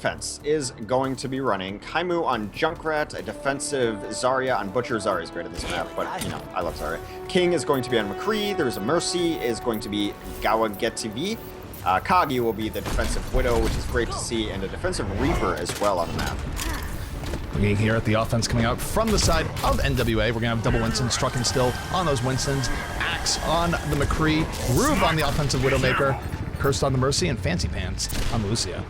defense is going to be running Kaimu on Junkrat, a defensive Zarya on Butcher. Zarya's great at this map, but, you know, I love Zarya. King is going to be on McCree. There's a Mercy is going to be Gawagetivi. Kagi will be the defensive Widow, which is great to see, and a defensive Reaper as well on the map. Looking here at the offense coming out from the side of NWA. We're going to have double Winston, Struck and Still on those Winstons. Axe on the McCree. Rube on the offensive Widowmaker. Cursed on the Mercy, and Fancy Pants on the Lucia.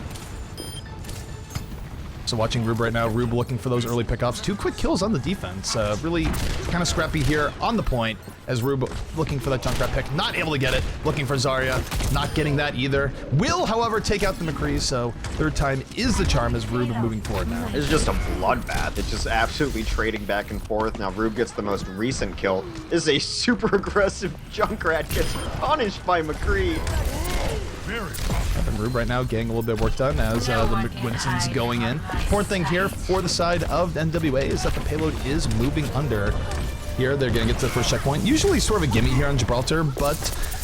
So watching Rube right now, Rube looking for those early pickups. 2 quick kills on the defense. Really kind of scrappy here on the point as Rube looking for that Junkrat pick. Not able to get it. Looking for Zarya. Not getting that either. Will, however, take out the McCree. So third time is the charm as Rube moving forward now. It's just a bloodbath. It's just absolutely trading back and forth. Now Rube gets the most recent kill. This is a super aggressive Junkrat. Gets punished by McCree. And Rube right now getting a little bit of work done as the Winston's going in. Important thing here for the side of NWA is that the payload is moving under. Here they're going to get to the first checkpoint. Usually sort of a gimme here on Gibraltar, but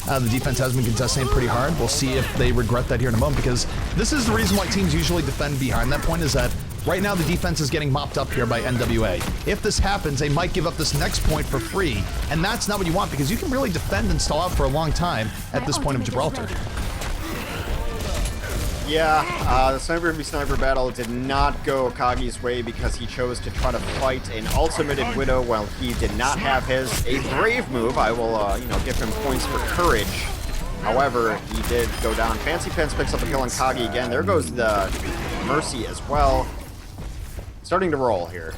the defense has been contesting it pretty hard. We'll see if they regret that here in a moment, because this is the reason why teams usually defend behind that point, is that right now the defense is getting mopped up here by NWA. If this happens, they might give up this next point for free, and that's not what you want, because you can really defend and stall out for a long time at this point of Gibraltar. Yeah, the sniper v sniper battle did not go Kagi's way because he chose to try to fight an ultimated Widow while he did not have his. A brave move. I will, you know, give him points for courage. However, he did go down. Fancy Pants picks up a kill on Kagi again. There goes the Mercy as well. Starting to roll here.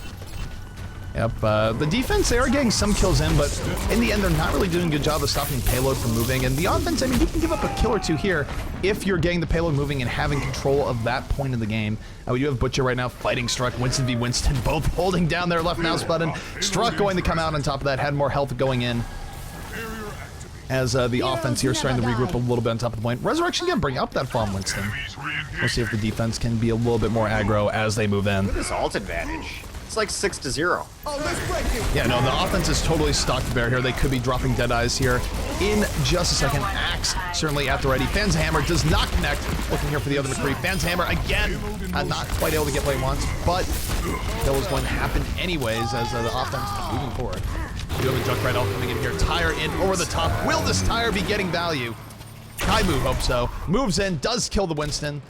Yep, the defense, they are getting some kills in, but in the end, they're not really doing a good job of stopping payload from moving. And the offense, I mean, you can give up a kill or two here if you're getting the payload moving and having control of that point of the game. We do have Butcher right now fighting Struck, Winston v Winston, both holding down their left mouse button. Struck going to come out on top of that, had more health going in. As the offense here starting to regroup a little bit on top of the point. Resurrection can bring up that farm Winston. We'll see if the defense can be a little bit more aggro as they move in. Look at this ult advantage. It's like 6-0. Yeah, no, the offense is totally stocked bare here. They could be dropping Deadeyes here in just a second. Axe certainly at the ready. Fan's Hammer does not connect. Looking here for the other McCree. Fan's Hammer again, not quite able to get what he wants, but kill is going to happen anyways as the offense is moving forward. You have a Junkrat ult coming in here. Tire in over the top. Will this Tire be getting value? Kaimu hopes so. Moves in, does kill the Winston,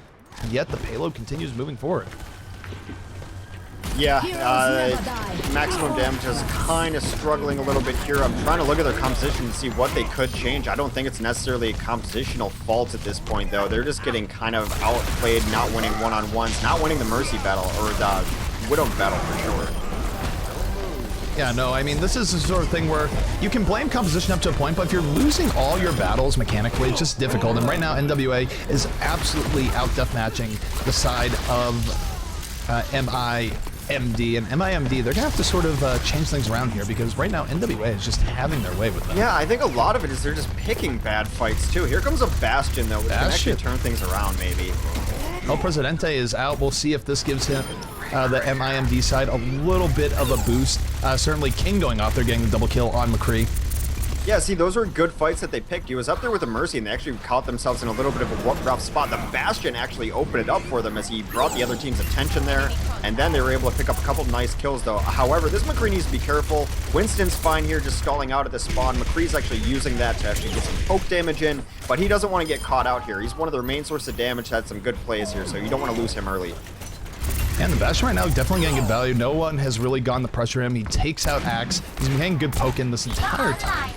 yet the payload continues moving forward. Yeah, maximum damage is kind of struggling a little bit here. I'm trying to look at their composition to see what they could change. I don't think it's necessarily a compositional fault at this point, though. They're just getting kind of outplayed, not winning one-on-ones, not winning the Mercy battle, or the Widow battle for sure. Yeah, no, I mean, this is the sort of thing where you can blame composition up to a point, but if you're losing all your battles mechanically, it's just difficult. And right now, NWA is absolutely out-deathmatching the side of MIMD, and MIMD, they're gonna have to sort of change things around here, because right now NWA is just having their way with them. Yeah, I think a lot of it is they're just picking bad fights too. Here comes a Bastion though, which can actually turn things around maybe. El Presidente is out. We'll see if this gives him the MIMD side a little bit of a boost. Certainly King going off there, getting the double kill on McCree. Yeah, see, those were good fights that they picked. He was up there with a Mercy, and they actually caught themselves in a little bit of a rough spot. The Bastion actually opened it up for them as he brought the other team's attention there, and then they were able to pick up a couple nice kills, though. However, this McCree needs to be careful. Winston's fine here, just stalling out at the spawn. McCree's actually using that to actually get some poke damage in, but he doesn't want to get caught out here. He's one of their main sources of damage, had some good plays here, so you don't want to lose him early. And the Bastion right now definitely getting good value. No one has really gone to pressure him. He takes out Axe. He's been getting good poke in this entire time.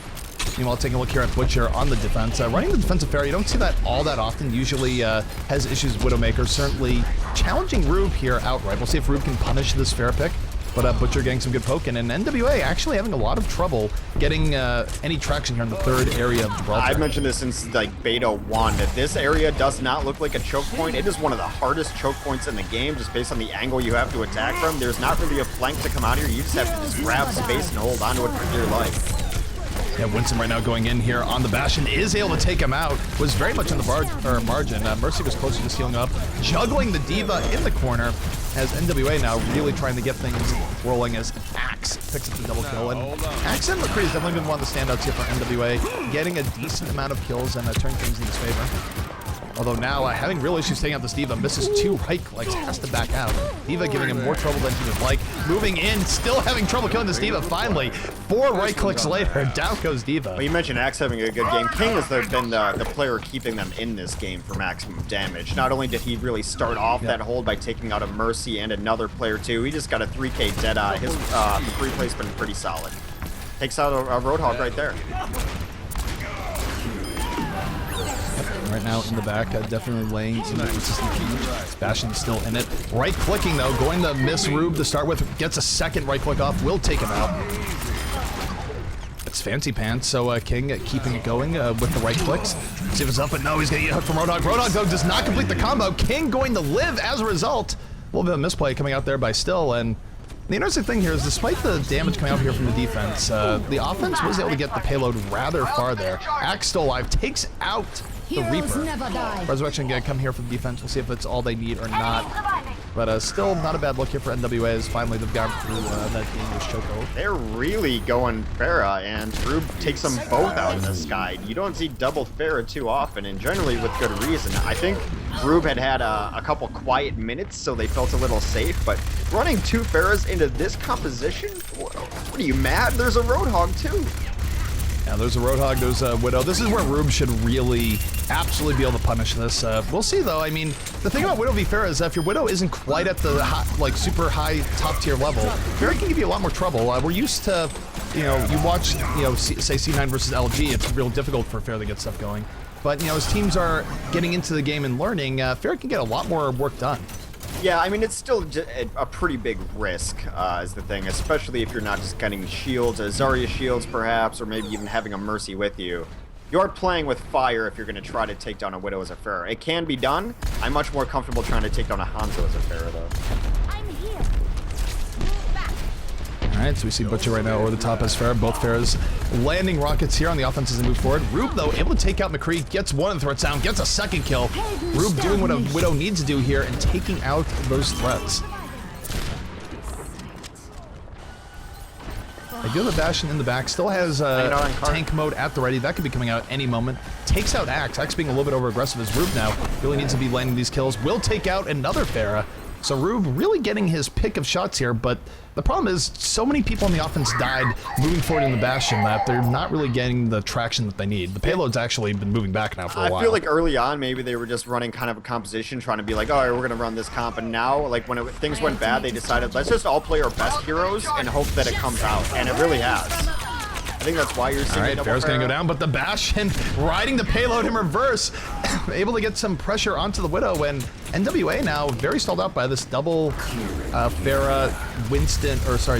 Meanwhile, taking a look here at Butcher on the defense. Running the defensive fair, you don't see that all that often. Usually has issues with Widowmaker. Certainly challenging Rube here outright. We'll see if Rube can punish this fair pick. But Butcher getting some good poke in, and NWA actually having a lot of trouble getting any traction here in the third area of Gibraltar. I've mentioned this since like BO1, that this area does not look like a choke point. It is one of the hardest choke points in the game, just based on the angle you have to attack from. There's not really a flank to come out here. You just have to just grab space and hold onto it for dear life. Yeah, Winston right now going in here on the Bastion, is able to take him out. Was very much on the margin. Mercy was close to just healing up. Juggling the Diva in the corner as NWA now really trying to get things rolling as Axe picks up the double kill. And Axe and McCree has definitely been one of the standouts here for NWA, getting a decent amount of kills and turning things in his favor. Although now having real issues taking out this D.Va, misses 2 right clicks, has to back out. D.Va giving him more trouble than he would like. Moving in, still having trouble killing this D.Va. Finally, 4 right clicks later, down goes D.Va. Well, you mentioned Axe having a good game. King has been the player keeping them in this game for maximum damage. Not only did he really start off that hold by taking out a Mercy and another player too, he just got a 3K Deadeye. His free play's been pretty solid. Takes out a Roadhog right there. Right now in the back, definitely laying some consistent siege. Bastion's still in it. Right clicking though, going to miss Rube to start with. Gets a second right click off, will take him out. It's Fancy Pants, so King keeping it going with the right clicks. See if it's up, but no, he's gonna get hooked from Roadhog. Roadhog though does not complete the combo. King going to live as a result. A little bit of misplay coming out there by Still, and the interesting thing here is despite the damage coming out here from the defense, the offense was able to get the payload rather far there. Axe still alive, takes out the Reaper. Resurrection gonna come here for the defense. We'll see if it's all they need or not. But still not a bad look here for NWA as finally they've gone through that dangerous chokehold. They're really going Pharah, and Rube takes them both out in this guide. You don't see double Pharah too often, and generally with good reason. I think Rube had a couple quiet minutes, so they felt a little safe, but running 2 Pharahs into this composition? What are you, mad? There's a Roadhog too. Yeah, there's a Roadhog, there's a Widow. This is where Rube should really absolutely be able to punish this. We'll see though. I mean, the thing about Widow v Pharah is that if your Widow isn't quite at the super high top tier level, Pharah can give you a lot more trouble. We're used to, you watch, say C9 versus LG, it's real difficult for Pharah to get stuff going. But, as teams are getting into the game and learning, Pharah can get a lot more work done. Yeah, I mean, it's still a pretty big risk, is the thing, especially if you're not just getting shields, Zarya shields perhaps, or maybe even having a Mercy with you. You're playing with fire if you're going to try to take down a Widow as a Pharah. It can be done. I'm much more comfortable trying to take down a Hanzo as a Pharah, though. I'm here. Alright, so we see Butcher right now over the top as Pharah. Both Pharahs landing rockets here on the offense as they move forward. Rube, though, able to take out McCree, gets one in the threat sound, gets a second kill. Rube doing what a Widow needs to do here and taking out those threats. They do have a Bastion in the back, still has tank mode at the ready. That could be coming out any moment. Takes out Axe. Axe being a little bit over aggressive as Rube now really needs to be landing these kills. Will take out another Pharah. So Rube really getting his pick of shots here, but the problem is so many people on the offense died moving forward in the Bastion that they're not really getting the traction that they need. The payload's actually been moving back now for a while. I feel like early on maybe they were just running kind of a composition, trying to be like, all right, we're going to run this comp, and now like when things went bad, they decided let's just all play our best heroes and hope that it comes out, and it really has. I think that's why you're seeing. All right, Pharah's gonna go down, but the Bastion riding the payload in reverse, able to get some pressure onto the Widow, and NWA now very stalled out by this double Pharah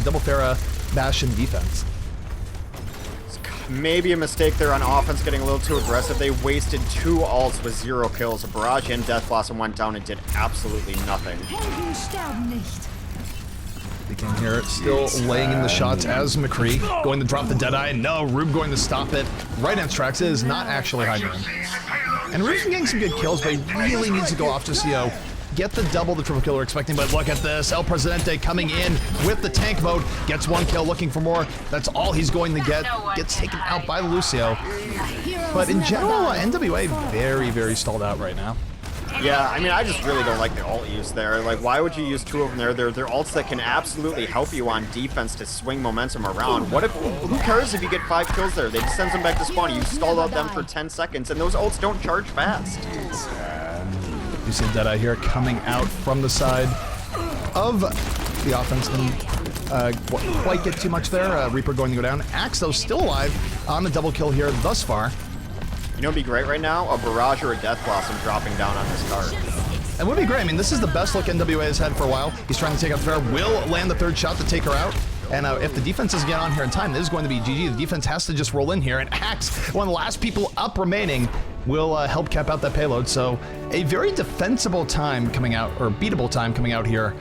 double Pharah Bastion defense. Maybe a mistake there on offense, getting a little too aggressive. They wasted 2 ults with 0 kills. A Barrage and Death Blossom went down and did absolutely nothing. They came here, still laying in the shots as McCree going to drop the Deadeye. No, Rube going to stop it. Right on tracks. It is not actually high ground. And Rube's been getting some good kills, but he really needs to go off to get the double the triple kill we're expecting. But look at this, El Presidente coming in with the tank mode, gets 1 kill, looking for more. That's all he's going to get. Gets taken out by Lucio. But in general, NWA very, very stalled out right now. Yeah, I mean, I just really don't like the ult use there. Like, why would you use 2 of them there? They're ults that can absolutely help you on defense to swing momentum around. What if, who cares if you get 5 kills there? They just send them back to spawn. You stall out them for 10 seconds, and those ults don't charge fast. You see Deadeye here coming out from the side of the offense. Didn't quite get too much there. Reaper going to go down. Axe, though, still alive on the double kill here thus far. You know what would be great right now? A Barrage or a Death Blossom dropping down on this card. It would be great. I mean, this is the best look NWA has had for a while. He's trying to take out Pharah. Will land the 3rd shot to take her out. And if the defense doesn't get on here in time, this is going to be GG. The defense has to just roll in here. And Axe, one of the last people up remaining, will help cap out that payload. So a very defensible time coming out, or beatable time coming out here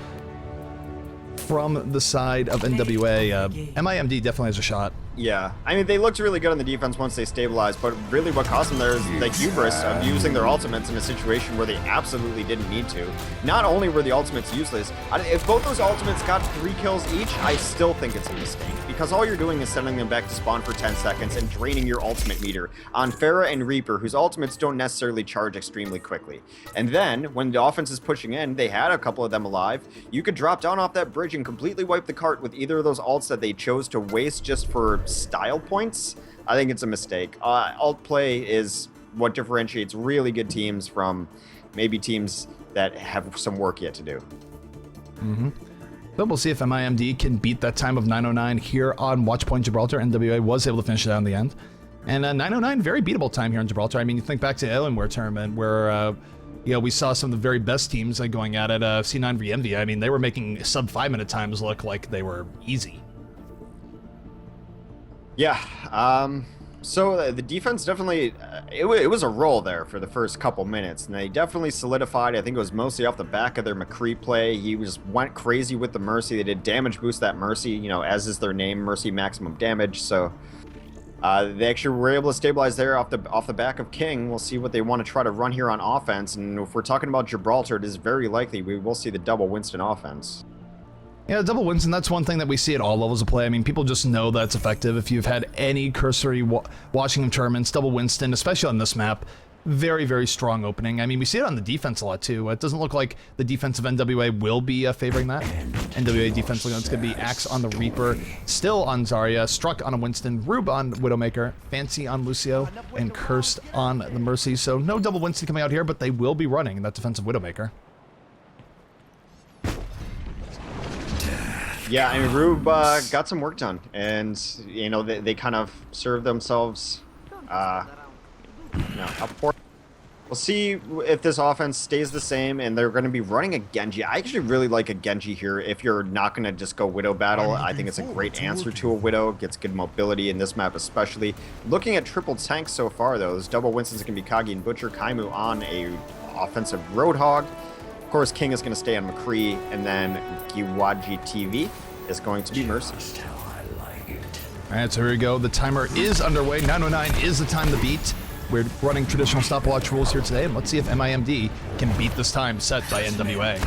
from the side of NWA. MIMD definitely has a shot. Yeah, I mean, they looked really good on the defense once they stabilized, but really what cost them there is the hubris of using their ultimates in a situation where they absolutely didn't need to. Not only were the ultimates useless, if both those ultimates got 3 kills each, I still think it's a mistake, because all you're doing is sending them back to spawn for 10 seconds and draining your ultimate meter on Pharah and Reaper, whose ultimates don't necessarily charge extremely quickly. And then, when the offense is pushing in, they had a couple of them alive, you could drop down off that bridge and completely wipe the cart with either of those ults that they chose to waste just for style points. I think it's a mistake. Alt play is what differentiates really good teams from maybe teams that have some work yet to do. But we'll see if MIMD can beat that time of 909 here on Watchpoint Gibraltar. NWA was able to finish it out in the end. And 909, very beatable time here in Gibraltar. I mean, you think back to the Alienware tournament where you know, we saw some of the very best teams going at it. C9 v Envy, I mean, they were making sub 5-minute times look like they were easy. Yeah, so the defense definitely, it was a roll there for the first couple minutes, and they definitely solidified. I think it was mostly off the back of their McCree play. He went crazy with the Mercy. They did damage boost that Mercy, you know, as is their name, Mercy maximum damage, so they actually were able to stabilize there off the back of King. We'll see what they want to try to run here on offense, and if we're talking about Gibraltar, it is very likely we will see the double Winston offense. Yeah, double Winston, that's one thing that we see at all levels of play. I mean, people just know that's effective. If you've had any cursory watching of tournaments, double Winston, especially on this map, very, very strong opening. I mean, we see it on the defense a lot, too. It doesn't look like the defense of NWA will be favoring that. NWA defense looking like it's going to be Axe on the Reaper, still on Zarya, Struck on a Winston, Rube on Widowmaker, Fancy on Lucio, and Cursed on the Mercy. So no double Winston coming out here, but they will be running that defensive Widowmaker. Yeah, I mean, Rube got some work done, and, you know, they kind of served themselves, you know, up for. We'll see if this offense stays the same, and they're going to be running a Genji. I actually really like a Genji here if you're not going to just go Widow battle. I think it's a great answer to a Widow. Gets good mobility in this map especially. Looking at triple tanks so far, though, those double Winstons can be Kagi and Butcher. Kaimu on a offensive Roadhog. Of course, King is going to stay on McCree, and then Giwaji TV is going to be Mercy. All right, so here we go. The timer is underway. 909 is the time to beat. We're running traditional stopwatch rules here today, and let's see if MIMD can beat this time set by NWA.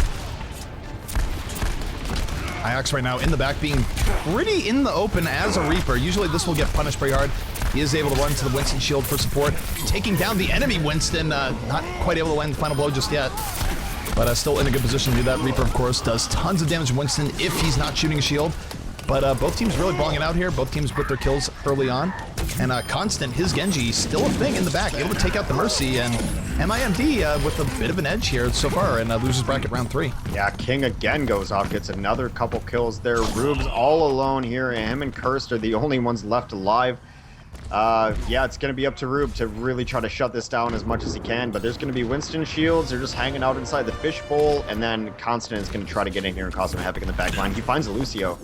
Iox right now in the back, being pretty in the open as a Reaper. Usually this will get punished pretty hard. He is able to run to the Winston shield for support, taking down the enemy Winston. Not quite able to land the final blow just yet, but still in a good position to do that. Reaper, of course, does tons of damage to Winston if he's not shooting a shield. But both teams really balling it out here. Both teams put their kills early on. And Constant, his Genji, still a thing in the back, able to take out the Mercy. And MIMD with a bit of an edge here so far, and loses bracket round 3. Yeah, King again goes off, gets another couple kills there. Rube's all alone here, and him and Cursed are the only ones left alive. Yeah, it's going to be up to Rube to really try to shut this down as much as he can, but there's going to be Winston shields. They're just hanging out inside the fishbowl, and then Constant is going to try to get in here and cause some havoc in the back line. He finds a Lucio.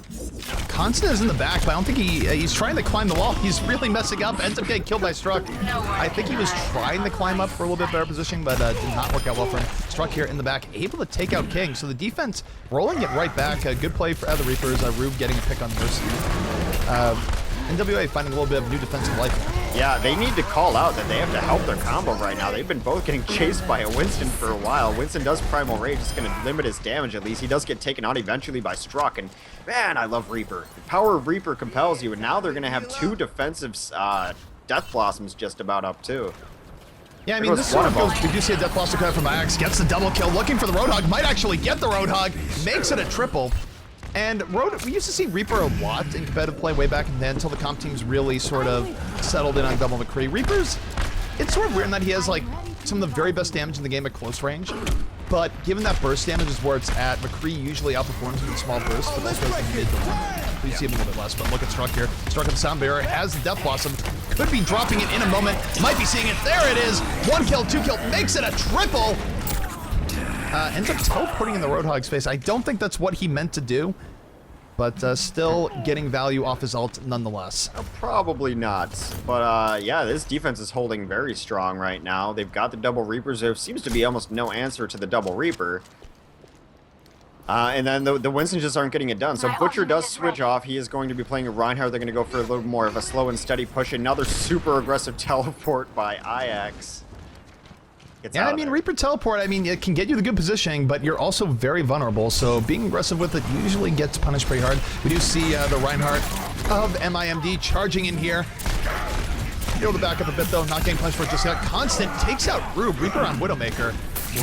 Constant is in the back, but I don't think he's trying to climb the wall. He's really messing up. Ends up getting killed by Struck. I think he was trying to climb up for a little bit better position, but did not work out well for him. Struck here in the back, able to take out King. So the defense rolling it right back. A good play for other Reapers. Rube getting a pick on Mercy. NWA finding a little bit of new defensive life here. Yeah, they need to call out that they have to help their combo right now. They've been both getting chased by a Winston for a while. Winston does Primal Rage. It's going to limit his damage at least. He does get taken out eventually by Struck. And man, I love Reaper. The power of Reaper compels you. And now they're going to have 2 defensive Death Blossoms just about up too. Yeah, I mean, this one goes, we do see a Death Blossom coming from Iox. Gets the double kill, looking for the Roadhog. Might actually get the Roadhog. Makes it a triple. And we used to see Reaper a lot in competitive play way back in the day until the comp teams really sort of settled in on double McCree. Reaper's, it's sort of weird in that he has like some of the very best damage in the game at close range, but given that burst damage is where it's at, McCree usually outperforms him in small bursts, but also has the mid to long. We see him a little bit less, but look at Struck here. Struck at the sound barrier, has the Death Blossom, could be dropping it in a moment, might be seeing it. There it is! 1 kill, 2 kill, makes it a triple! Ends up teleporting in the Roadhog's face. I don't think that's what he meant to do, but still getting value off his ult nonetheless. Probably not. But yeah, this defense is holding very strong right now. They've got the double Reapers. There seems to be almost no answer to the double Reaper. And then the Winstons just aren't getting it done. So Butcher does switch off. He is going to be playing a Reinhardt. They're going to go for a little more of a slow and steady push. Another super aggressive teleport by Ix. Yeah, I mean, Reaper teleport, I mean, it can get you the good positioning, but you're also very vulnerable, so being aggressive with it usually gets punished pretty hard. We do see the Reinhardt of MIMD charging in here. Able to back up a bit, though, not getting punished for it just yet. Constant takes out Rube. Reaper on Widowmaker.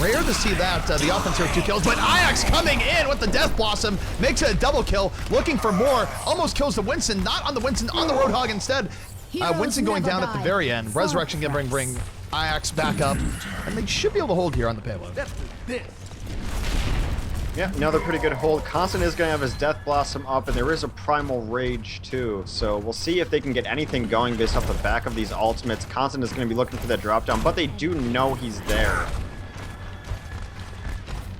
Rare to see that. The offense here with 2 kills, but Ix coming in with the Death Blossom, makes it a double kill, looking for more, almost kills the Winston, not on the Winston, on the Roadhog instead. Winston going down at the very end. Resurrection gonna bring Ix back up, and they should be able to hold here on the payload. Yeah, another pretty good hold. Constant is going to have his Death Blossom up, and there is a Primal Rage too. So we'll see if they can get anything going based off the back of these ultimates. Constant is going to be looking for that drop down, but they do know he's there.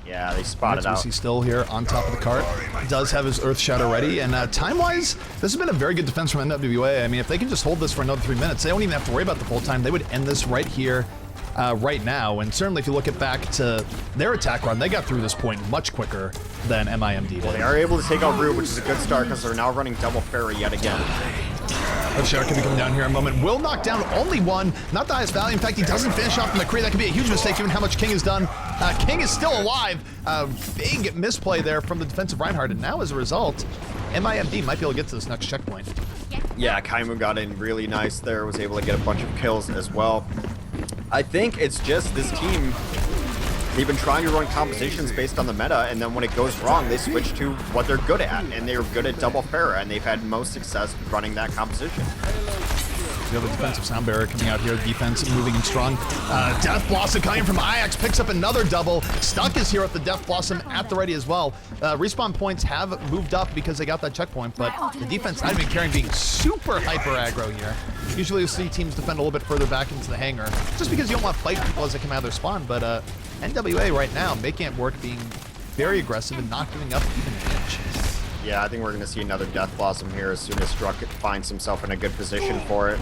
Yeah, they spotted out. He's still here on top of the cart. Does have his Earth Shadow ready, and time-wise, this has been a very good defense from NWA. I mean, if they can just hold this for another 3 minutes, they don't even have to worry about the full time. They would end this right here, right now. And certainly, if you look at back to their attack run, they got through this point much quicker than MIMD did. Well, they are able to take out Rube, which is a good start because they're now running double Fairy yet again. Earth Shadow can be coming down here in a moment. Will knock down only one, not the highest value. In fact, he doesn't finish off the McCree. That could be a huge mistake given how much King has done. King is still alive. Big misplay there from the defensive Reinhardt, and now as a result, MIMD might be able to get to this next checkpoint. Yeah, Kaimu got in really nice there, was able to get a bunch of kills as well. I think it's just this team, they've been trying to run compositions based on the meta, and then when it goes wrong, they switch to what they're good at, and they're good at double Pharah, and they've had most success running that composition. The other defensive sound barrier coming out here, defense moving in strong. Death Blossom coming from Ix, picks up another double. Stuck is here with the Death Blossom at the ready as well. Respawn points have moved up because they got that checkpoint, but the defense not even caring, being super hyper aggro here. Usually you see teams defend a little bit further back into the hangar, just because you don't want to fight people as they come out of their spawn, but NWA right now making it work, being very aggressive and not giving up even an inch. Yeah, I think we're going to see another Death Blossom here as soon as Struck finds himself in a good position for it.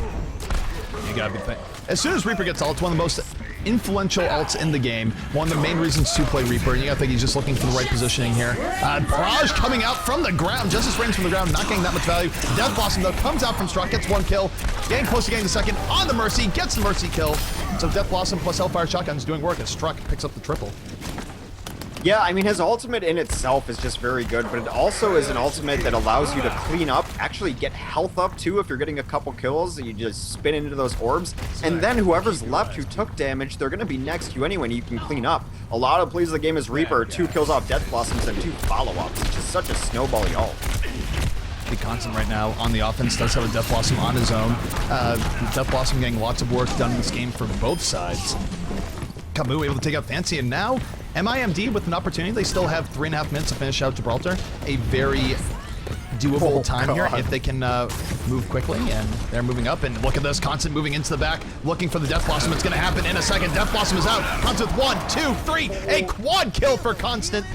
You gotta be as soon as Reaper gets ult, it's one of the most influential ults in the game. One of the main reasons to play Reaper. You gotta think he's just looking for the right positioning here. Barrage coming out from the ground. Justice Reigns from the ground, not getting that much value. Death Blossom, though, comes out from Struck, gets 1 kill. Getting close to getting the second on the Mercy, gets the Mercy kill. So Death Blossom plus Hellfire Shotgun is doing work as Struck picks up the triple. Yeah, I mean, his ultimate in itself is just very good, but it also is an ultimate that allows you to clean up, actually get health up too if you're getting a couple kills. You just spin into those orbs, and then whoever's left who took damage, they're going to be next to you anyway, and you can clean up. A lot of plays of the game is Reaper, 2 kills off Death Blossoms and 2 follow-ups, which is such a snowbally ult. Big Constant right now on the offense does have a Death Blossom on his own. Death Blossom getting lots of work done in this game for both sides. Camus able to take out Fancy, and now MIMD with an opportunity. They still have 3.5 minutes to finish out Gibraltar. A very doable time here if they can move quickly, and they're moving up. And look at this, Constant moving into the back, looking for the Death Blossom. It's going to happen in a second. Death Blossom is out. Constant with 1, 2, 3. A quad kill for Constant.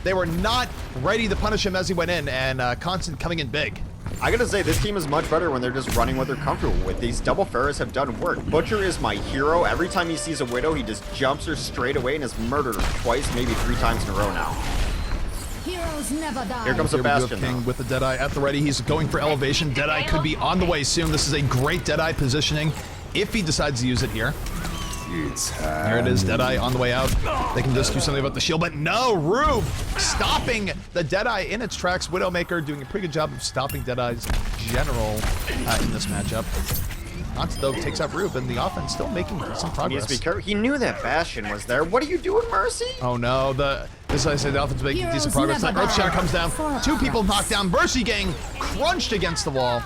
They were not ready to punish him as he went in, and Constant coming in big. I gotta say, this team is much better when they're just running what they're comfortable with. These double Pharahs have done work. Butcher is my hero. Every time he sees a Widow, he just jumps her straight away and has murdered her twice, maybe 3 times in a row now. Heroes never die. Here comes a Bastion, King with the Deadeye at the ready. He's going for elevation. Deadeye could be on the way soon. This is a great Deadeye positioning if he decides to use it here. There it is, Deadeye on the way out. They can just do something about the shield, but no, Rube stopping the Deadeye in its tracks. Widowmaker doing a pretty good job of stopping Deadeye's general in this matchup. Constant, though, takes out Rube, and the offense still making some progress. He needs to be careful. He knew that Bastion was there. What are you doing, Mercy? Oh no, this is how I say the offense making decent progress. The Earth Shadow comes down, 2 people knocked down. Mercy getting crunched against the wall.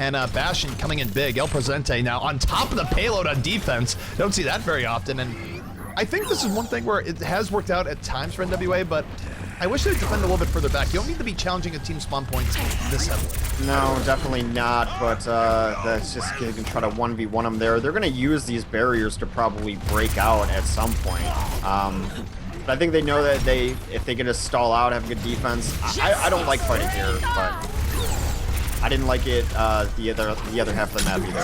And Bastion coming in big. El Presente now on top of the payload on defense. Don't see that very often. And I think this is one thing where it has worked out at times for NWA, but I wish they'd defend a little bit further back. You don't need to be challenging a team spawn points this heavily. No, definitely not, but that's just going to try to 1v1 them there. They're going to use these barriers to probably break out at some point. But I think they know that if they can just stall out, have good defense. I don't like fighting here, but I didn't like it the other half of the map either.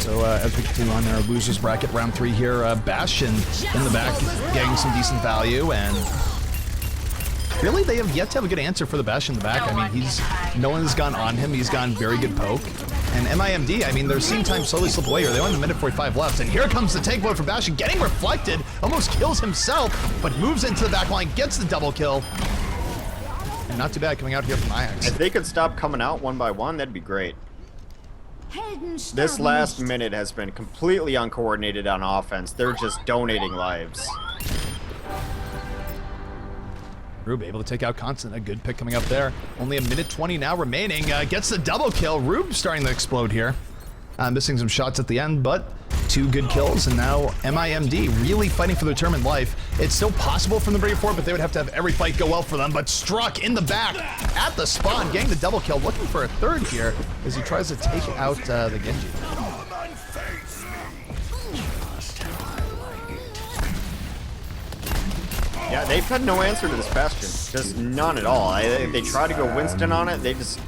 So as we continue on our losers bracket, round 3 here, Bastion in the back getting some decent value, and really they have yet to have a good answer for the Bastion in the back. I mean, no one's gone on him. He's gone very good poke. And MIMD, I mean, they're seeing time slowly slip away here. They only have a minute 45 left, and here comes the take mode for Bastion, getting reflected, almost kills himself, but moves into the back line, gets the double kill. And not too bad coming out here from Ajax. If they could stop coming out one by one, that'd be great. This last minute has been completely uncoordinated on offense. They're just donating lives. Rube able to take out Constant, a good pick coming up there. Only a minute 20 now remaining. Gets the double kill. Rube starting to explode here. Missing some shots at the end, but 2 good kills, and now MIMD really fighting for their tournament life. It's still possible from the Brave 4, but they would have to have every fight go well for them. But Struck in the back at the spawn, getting the double kill, looking for a third here as he tries to take out the Genji. Yeah, they've had no answer to this Bastion. Just none at all. They try to go Winston on it, they just...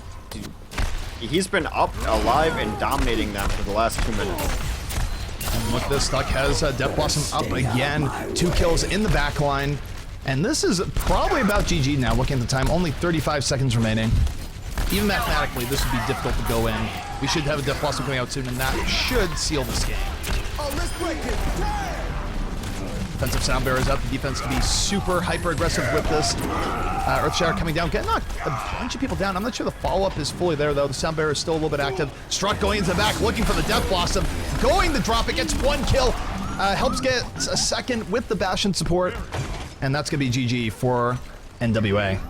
He's been up, alive, and dominating them for the last 2 minutes. And look, this Stuck has Death Blossom up again. 2 kills in the back line. And this is probably about GG now, looking at the time. Only 35 seconds remaining. Even mathematically, this would be difficult to go in. We should have a Death Blossom coming out soon, and that should seal this game. Oh, let's break it. Defensive Sound Bearers up. The defense can be super hyper-aggressive with this. Earthshatter coming down, getting knocked a bunch of people down. I'm not sure the follow-up is fully there, though. The Sound Bearer is still a little bit active. Struck going into the back, looking for the Death Blossom. Going to drop it, gets 1 kill. Helps get a second with the Bastion support. And that's going to be GG for NWA.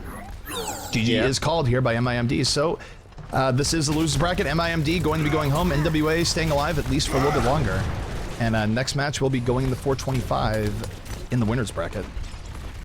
GG is called here by MIMD. So this is the losers bracket. MIMD going to be going home. NWA staying alive at least for a little bit longer. And next match will be going in the 425 in the winners bracket.